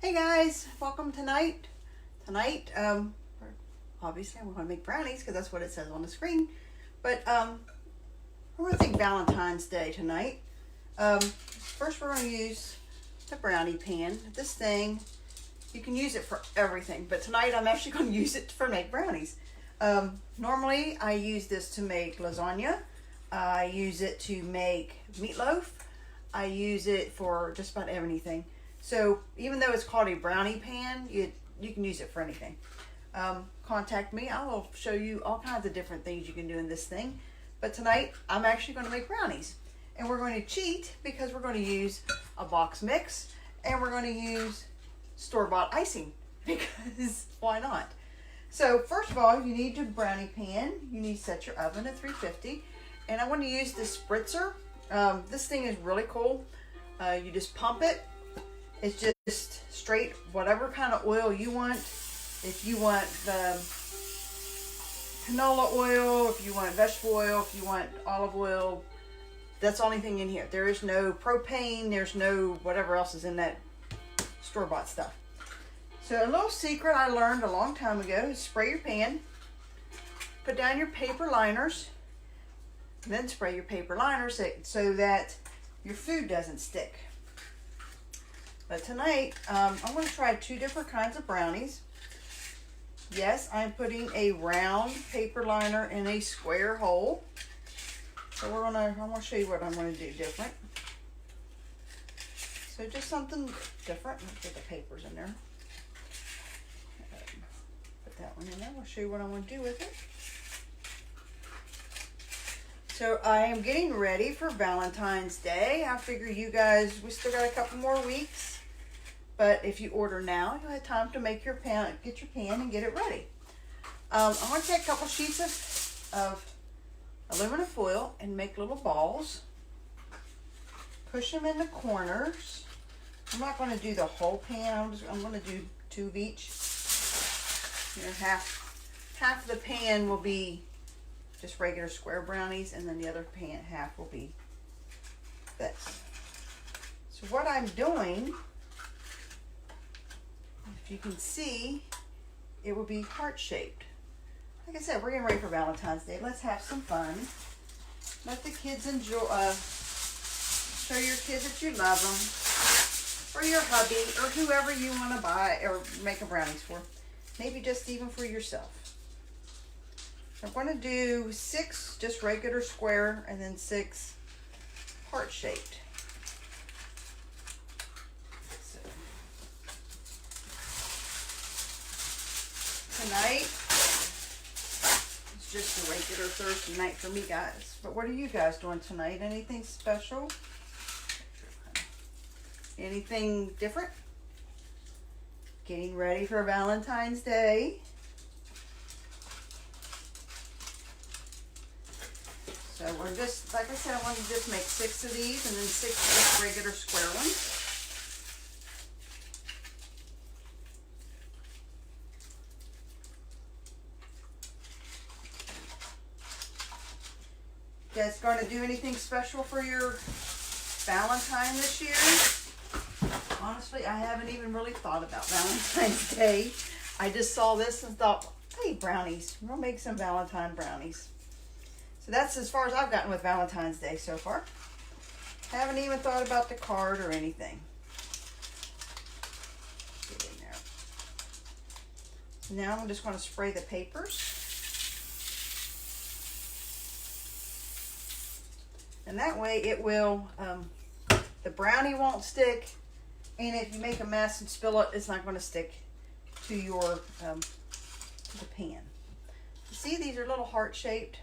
Hey guys, welcome tonight. Tonight, obviously we're going to make brownies because that's what it says on the screen. But we're going to think Valentine's Day tonight. First we're going to use the brownie pan. This thing, you can use it for everything, but tonight I'm actually going to use it for make brownies. Normally I use this to make lasagna. I use it to make meatloaf. I use it for just about anything. So even though it's called a brownie pan, you can use it for anything. Contact me. I will show you all kinds of different things you can do in this thing. But tonight, I'm actually going to make brownies. And we're going to cheat because we're going to use a box mix. And we're going to use store-bought icing. Because why not? So first of all, you need your brownie pan. You need to set your oven at 350. And I want to use this spritzer. This thing is really cool. You just pump it. It's just straight, whatever kind of oil you want. If you want the canola oil, if you want vegetable oil, if you want olive oil, that's the only thing in here. There is no propane, there's no whatever else is in that store-bought stuff. So a little secret I learned a long time ago is spray your pan, put down your paper liners, and then spray your paper liners so that your food doesn't stick. But tonight, I'm going to try two different kinds of brownies. Yes, I'm putting a round paper liner in a square hole. So I'm going to show you what I'm going to do different. So just something different. Let's put the papers in there. Put that one in there. I'll show you what I'm going to do with it. So I am getting ready for Valentine's Day. I figure you guys, we still got a couple more weeks. But if you order now, you'll have time to make your pan, get your pan and get it ready. I'm going to take a couple sheets of aluminum foil and make little balls. Push them in the corners. I'm not going to do the whole pan. I'm going to do two of each. You know, half of the pan will be just regular square brownies, and then the other half will be this. So what I'm doing, if you can see, it will be heart-shaped. Like I said, we're getting ready for Valentine's Day. Let's have some fun. Let the kids enjoy. Show your kids that you love them, or your hubby, or whoever you want to buy or make a brownies for. Maybe just even for yourself. I'm going to do 6 just regular square and then 6 heart-shaped. So, tonight it's just a regular Thursday night for me, guys. But what are you guys doing tonight? Anything special? Anything different? Getting ready for Valentine's Day. So we're just, like I said, I want to just make 6 of these and then 6 just regular square ones. You guys going to do anything special for your Valentine this year? Honestly, I haven't even really thought about Valentine's Day. I just saw this and thought, hey, brownies. We'll make some Valentine brownies. So that's as far as I've gotten with Valentine's Day so far. Haven't even thought about the card or anything. Get in there. So now I'm just going to spray the papers. And that way it will, the brownie won't stick. And if you make a mess and spill it, it's not going to stick to your, to the pan. You see, these are little heart-shaped.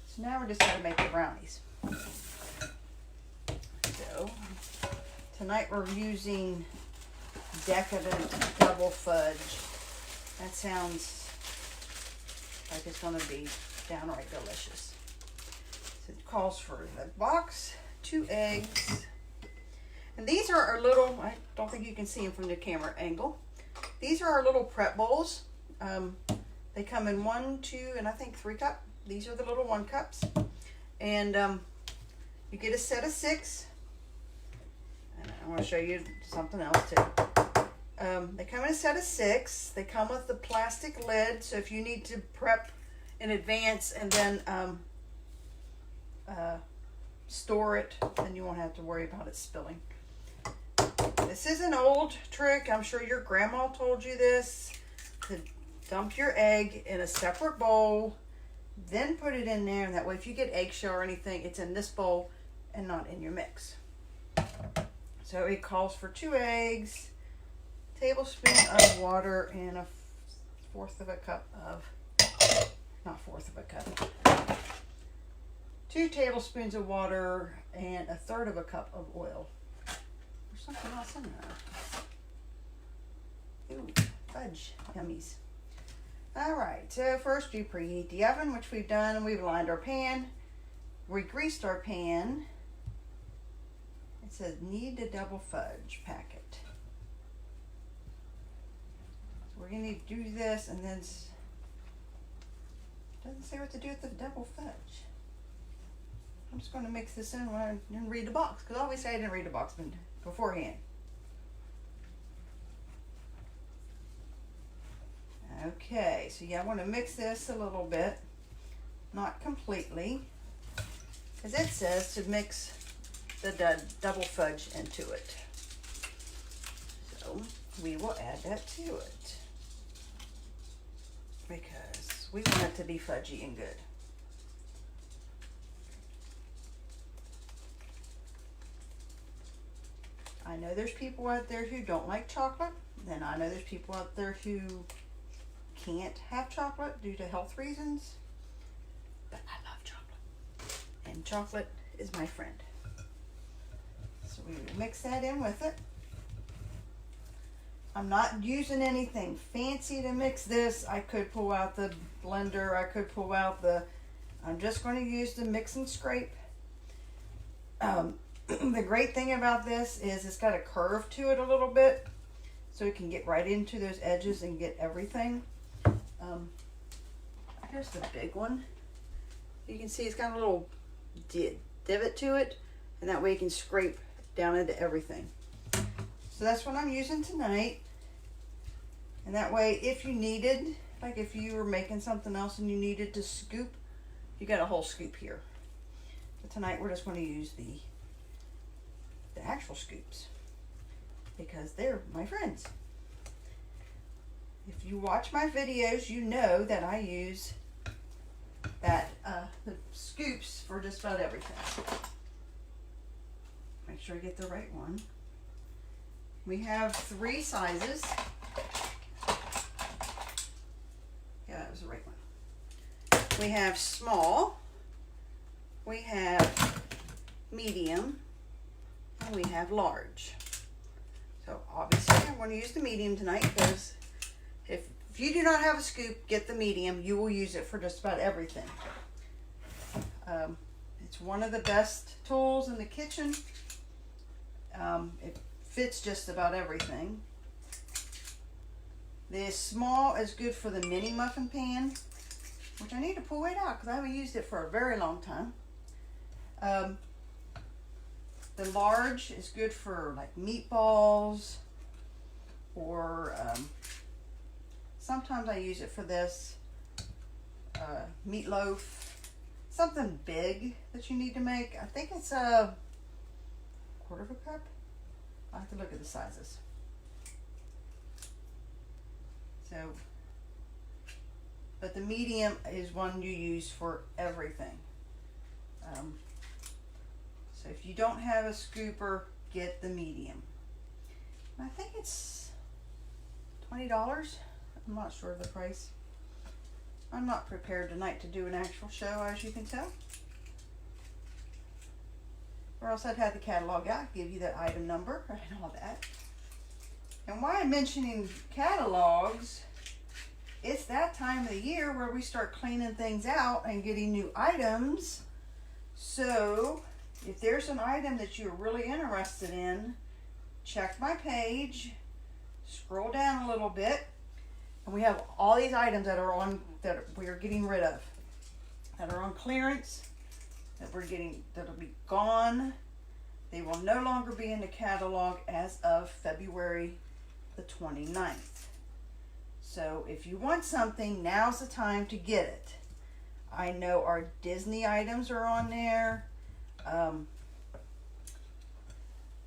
So now we're just going to make the brownies. So tonight we're using decadent double fudge. That sounds like it's going to be downright delicious. So it calls for the box, 2 eggs. And these are our little, I don't think you can see them from the camera angle. These are our little prep bowls. They come in 1, 2, and I think 3 cup. These are the little 1 cups. And you get a set of 6. And I want to show you something else too. They come in a set of 6. They come with the plastic lid, so if you need to prep in advance and then store it, then you won't have to worry about it spilling. This is an old trick. I'm sure your grandma told you this, to dump your egg in a separate bowl, then put it in there, and that way if you get eggshell or anything, it's in this bowl and not in your mix. So it calls for 2 eggs, tablespoon of water, and a fourth of a cup of, not fourth of a cup, 2 tablespoons of water and a third of a cup of oil. There's something else in there. Ooh, fudge, yummies. All right, so first we preheat the oven, which we've done, and we've lined our pan. We greased our pan. It says need a double fudge packet. So we're gonna need to do this, and then it doesn't say what to do with the double fudge. I'm just gonna mix this in when I didn't read the box, because obviously I didn't read the box beforehand. Okay, so yeah, I want to mix this a little bit, not completely, because it says to mix the double fudge into it. So we will add that to it, because we want it to be fudgy and good. I know there's people out there who don't like chocolate, and I know there's people out there who can't have chocolate due to health reasons, but I love chocolate, and chocolate is my friend. So we will mix that in with it. I'm not using anything fancy to mix this. I could pull out the blender, I could pull out I'm just going to use the mix and scrape. The great thing about this is it's got a curve to it a little bit, so it can get right into those edges and get everything. Here's the big one. You can see it's got a little divot to it, and that way you can scrape down into everything. So that's what I'm using tonight. And that way, if you needed, like if you were making something else and you needed to scoop, you got a whole scoop here. But tonight we're just going to use the actual scoops, because they're my friends. If you watch my videos, you know that I use the scoops for just about everything. Make sure I get the right one. We have 3 sizes. Yeah, that was the right one. We have small, we have medium, and we have large. So obviously I'm going to use the medium tonight, because if you do not have a scoop, get the medium. You will use it for just about everything. It's one of the best tools in the kitchen. It fits just about everything. The small is good for the mini muffin pan, which I need to pull it out because I haven't used it for a very long time. The large is good for like meatballs, or sometimes I use it for this, meatloaf, something big that you need to make. I think it's a quarter of a cup. I'll have to look at the sizes. So, but the medium is one you use for everything. So if you don't have a scooper, get the medium. I think it's $20. I'm not sure of the price. I'm not prepared tonight to do an actual show, as you can tell. Or else I'd have the catalog out, give you the item number and all that. And why I'm mentioning catalogs, it's that time of the year where we start cleaning things out and getting new items. So if there's an item that you're really interested in, check my page, scroll down a little bit, and we have all these items that are on, that we are getting rid of, that are on clearance, that'll be gone. They will no longer be in the catalog as of February the 29th. So if you want something, now's the time to get it. I know our Disney items are on there.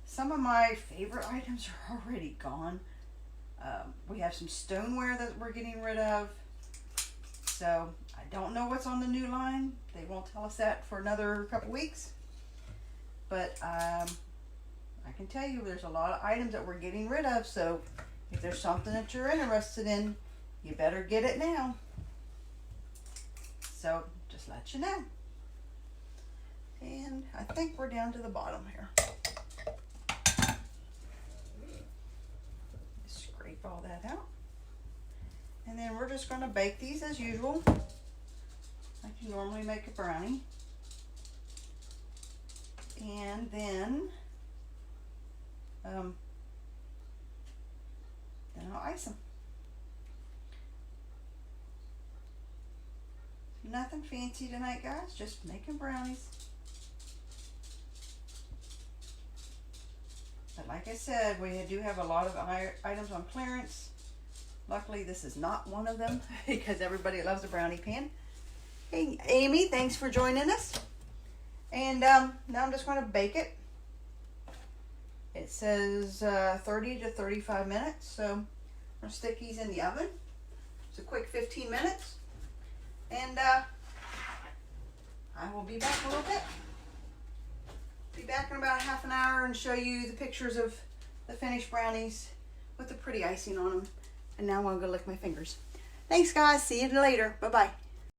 Some of my favorite items are already gone. We have some stoneware that we're getting rid of. So I don't know what's on the new line. They won't tell us that for another couple weeks. But I can tell you there's a lot of items that we're getting rid of. So if there's something that you're interested in, you better get it now. So just let you know. And I think we're down to the bottom here. Scrape all that out. And then we're just going to bake these as usual, like you normally make a brownie. And then I'll ice them. Nothing fancy tonight, guys, just making brownies. But like I said, we do have a lot of items on clearance. Luckily, this is not one of them because everybody loves a brownie pan. Hey, Amy, thanks for joining us. And now I'm just going to bake it. It says 30 to 35 minutes, so I'm going to stick these in the oven. It's a quick 15 minutes. And I will be back a little bit. Be back in about half an hour and show you the pictures of the finished brownies with the pretty icing on them. And now I'm going to go lick my fingers. Thanks, guys. See you later. Bye-bye.